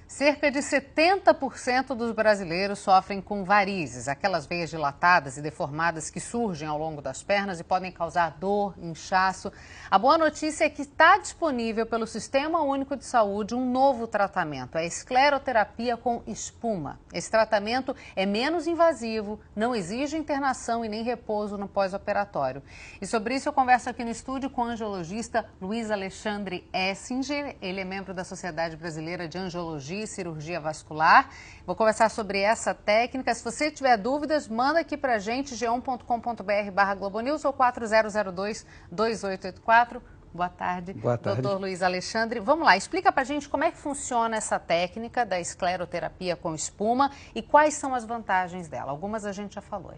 Cerca de 70% dos brasileiros sofrem com varizes, aquelas veias dilatadas e deformadas que surgem ao longo das pernas e podem causar dor, inchaço. A boa notícia é que está disponível pelo Sistema Único de Saúde um novo tratamento, a escleroterapia com espuma. Esse tratamento é menos invasivo, não exige internação e nem repouso no pós-operatório. E sobre isso eu converso aqui no estúdio com o angiologista Luiz Alexandre Essinger. Ele é membro da Sociedade Brasileira de Angiologia e Cirurgia Vascular. Vou conversar sobre essa técnica. Se você tiver dúvidas, manda aqui pra gente, g1.com.br/globonews ou 4002-2884. Boa tarde, doutor Luiz Alexandre. Vamos lá, explica pra gente como é que funciona essa técnica da escleroterapia com espuma e quais são as vantagens dela. Algumas a gente já falou.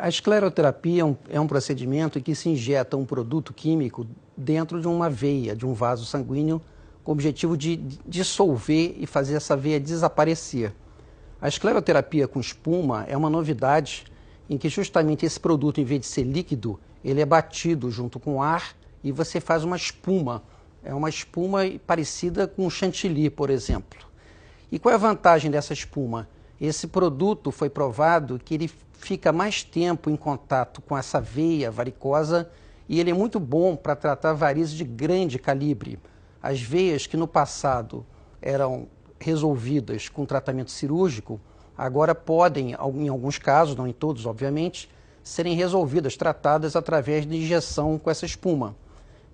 A escleroterapia é um procedimento em que se injeta um produto químico dentro de uma veia, de um vaso sanguíneo, com o objetivo de dissolver e fazer essa veia desaparecer. A escleroterapia com espuma é uma novidade em que justamente esse produto, em vez de ser líquido, ele é batido junto com ar e você faz uma espuma. É uma espuma parecida com o chantilly, por exemplo. E qual é a vantagem dessa espuma? Esse produto foi provado que ele fica mais tempo em contato com essa veia varicosa e ele é muito bom para tratar varizes de grande calibre. As veias que no passado eram resolvidas com tratamento cirúrgico, agora podem, em alguns casos, não em todos, obviamente, serem resolvidas, tratadas através de injeção com essa espuma.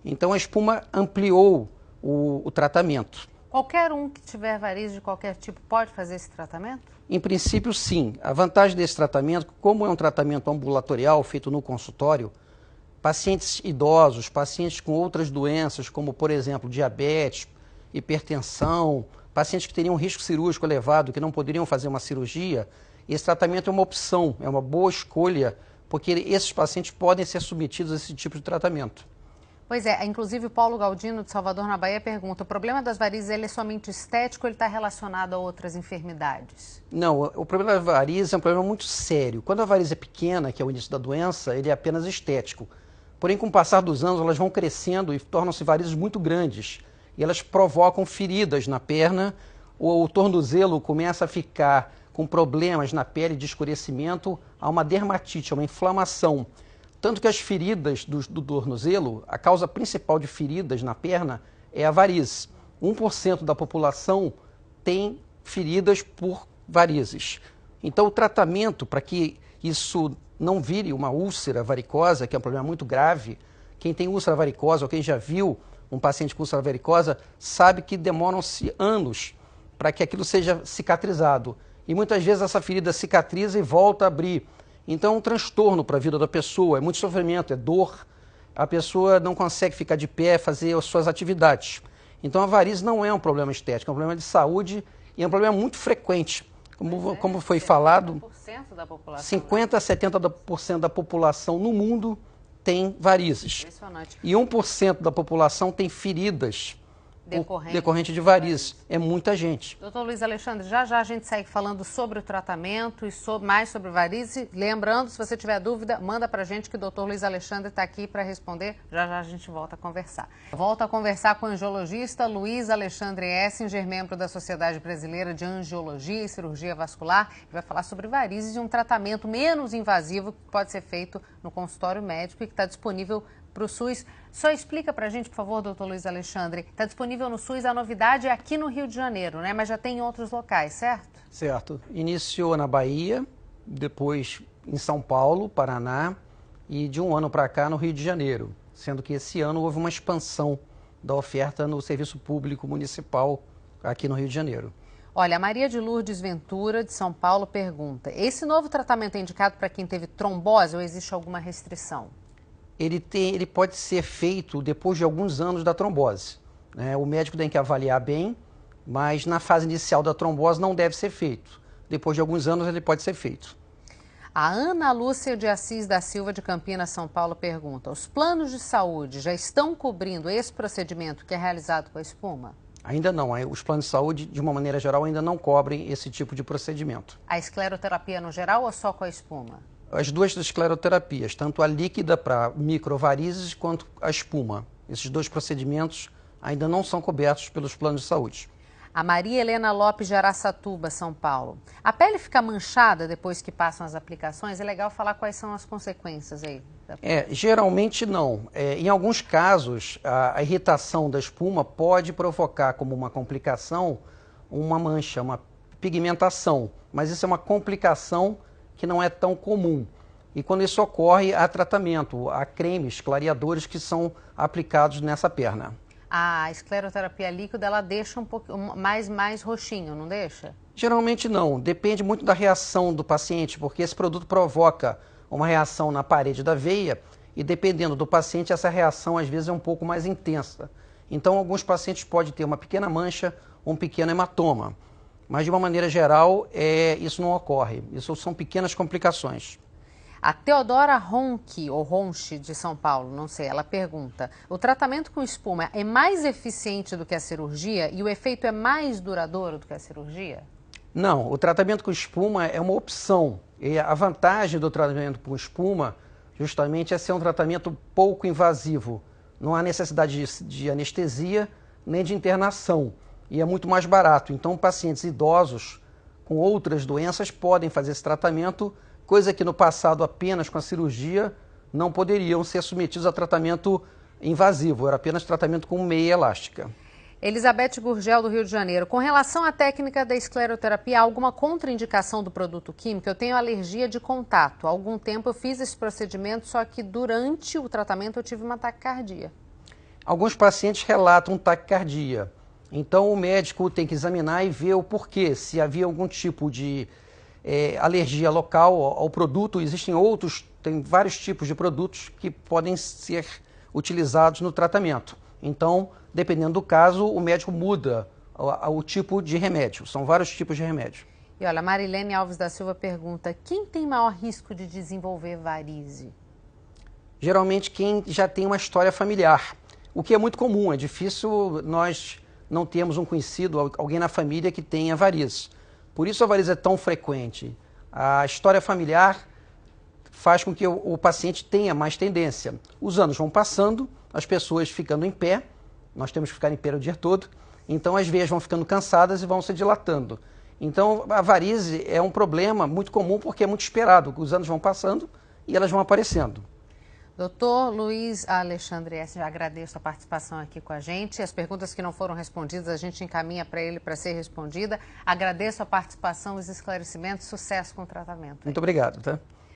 Então a espuma ampliou o tratamento. Qualquer um que tiver varizes de qualquer tipo pode fazer esse tratamento? Em princípio, sim. A vantagem desse tratamento, como é um tratamento ambulatorial feito no consultório, pacientes idosos, pacientes com outras doenças, como, por exemplo, diabetes, hipertensão, pacientes que teriam um risco cirúrgico elevado, que não poderiam fazer uma cirurgia, esse tratamento é uma opção, é uma boa escolha, porque esses pacientes podem ser submetidos a esse tipo de tratamento. Pois é, inclusive o Paulo Galdino, de Salvador, na Bahia, pergunta, o problema das varizes ele é somente estético ou ele está relacionado a outras enfermidades? Não, o problema da varize é um problema muito sério. Quando a varize é pequena, que é o início da doença, ele é apenas estético. Porém, com o passar dos anos, elas vão crescendo e tornam-se varizes muito grandes. E elas provocam feridas na perna, o tornozelo começa a ficar com problemas na pele de escurecimento, há uma dermatite, uma inflamação. Tanto que as feridas do tornozelo, a causa principal de feridas na perna é a varize. 1% da população tem feridas por varizes. Então, o tratamento para que isso não vire uma úlcera varicosa, que é um problema muito grave, quem tem úlcera varicosa ou quem já viu um paciente com úlcera varicosa sabe que demoram-se anos para que aquilo seja cicatrizado. E muitas vezes essa ferida cicatriza e volta a abrir. Então é um transtorno para a vida da pessoa, é muito sofrimento, é dor. A pessoa não consegue ficar de pé, fazer as suas atividades. Então a varize não é um problema estético, é um problema de saúde e é um problema muito frequente. Como foi falado, 50% a 70% da população no mundo tem varizes. Impressionante. E 1% da população tem feridas decorrente de varizes. É muita gente. Doutor Luiz Alexandre, já a gente segue falando sobre o tratamento e mais sobre varize. Lembrando, se você tiver dúvida, manda pra gente que o doutor Luiz Alexandre está aqui para responder. Já a gente volta a conversar. Volto a conversar com o angiologista Luiz Alexandre Essinger, membro da Sociedade Brasileira de Angiologia e Cirurgia Vascular. Ele vai falar sobre varizes e um tratamento menos invasivo que pode ser feito no consultório médico e que está disponível para o SUS. Só explica para a gente, por favor, doutor Luiz Alexandre. Está disponível no SUS, a novidade é aqui no Rio de Janeiro, né? Mas já tem em outros locais, certo? Certo. Iniciou na Bahia, depois em São Paulo, Paraná e de um ano para cá no Rio de Janeiro. Sendo que esse ano houve uma expansão da oferta no serviço público municipal aqui no Rio de Janeiro. Olha, a Maria de Lourdes Ventura, de São Paulo, pergunta, esse novo tratamento é indicado para quem teve trombose ou existe alguma restrição? Ele pode ser feito depois de alguns anos da trombose. Né? O médico tem que avaliar bem, mas na fase inicial da trombose não deve ser feito. Depois de alguns anos ele pode ser feito. A Ana Lúcia de Assis da Silva, de Campinas, São Paulo, pergunta, os planos de saúde já estão cobrindo esse procedimento que é realizado com a espuma? Ainda não. Os planos de saúde, de uma maneira geral, ainda não cobrem esse tipo de procedimento. A escleroterapia no geral ou só com a espuma? As duas escleroterapias, tanto a líquida para microvarizes quanto a espuma. Esses dois procedimentos ainda não são cobertos pelos planos de saúde. A Maria Helena Lopes de Araçatuba, São Paulo. A pele fica manchada depois que passam as aplicações? É legal falar quais são as consequências aí. Geralmente não. Em alguns casos, a irritação da espuma pode provocar como uma complicação uma mancha, uma pigmentação. Mas isso é uma complicação que não é tão comum. E quando isso ocorre, há tratamento, há cremes clareadores que são aplicados nessa perna. A escleroterapia líquida, ela deixa um pouco mais roxinho, não deixa? Geralmente não, depende muito da reação do paciente, porque esse produto provoca uma reação na parede da veia e dependendo do paciente, essa reação às vezes é um pouco mais intensa. Então, alguns pacientes podem ter uma pequena mancha ou um pequeno hematoma, mas de uma maneira geral, isso não ocorre, isso são pequenas complicações. A Teodora Ronchi, ou Ronchi, de São Paulo, não sei, ela pergunta: o tratamento com espuma é mais eficiente do que a cirurgia e o efeito é mais duradouro do que a cirurgia? Não, o tratamento com espuma é uma opção. E a vantagem do tratamento com espuma, justamente, é ser um tratamento pouco invasivo. Não há necessidade de anestesia nem de internação. E é muito mais barato. Então, pacientes idosos com outras doenças podem fazer esse tratamento, coisa que no passado apenas com a cirurgia não poderiam ser submetidos a tratamento invasivo, era apenas tratamento com meia elástica. Elizabeth Gurgel, do Rio de Janeiro. Com relação à técnica da escleroterapia, há alguma contraindicação do produto químico? Eu tenho alergia de contato. Há algum tempo eu fiz esse procedimento, só que durante o tratamento eu tive uma taquicardia. Alguns pacientes relatam taquicardia. Então o médico tem que examinar e ver o porquê, se havia algum tipo de alergia local ao produto. Existem outros, tem vários tipos de produtos que podem ser utilizados no tratamento. Então, dependendo do caso, o médico muda o tipo de remédio. São vários tipos de remédio. E olha, Marilene Alves da Silva pergunta: quem tem maior risco de desenvolver varize? Geralmente quem já tem uma história familiar, o que é muito comum. É difícil nós não termos um conhecido, alguém na família que tenha varizes. Por isso a varize é tão frequente. A história familiar faz com que o paciente tenha mais tendência. Os anos vão passando, as pessoas ficando em pé, nós temos que ficar em pé o dia todo, então as veias vão ficando cansadas e vão se dilatando. Então a varize é um problema muito comum porque é muito esperado. Os anos vão passando e elas vão aparecendo. Doutor Luiz Alexandre S., agradeço a participação aqui com a gente. As perguntas que não foram respondidas, a gente encaminha para ele para ser respondida. Agradeço a participação, os esclarecimentos, sucesso com o tratamento. Muito obrigado, tá?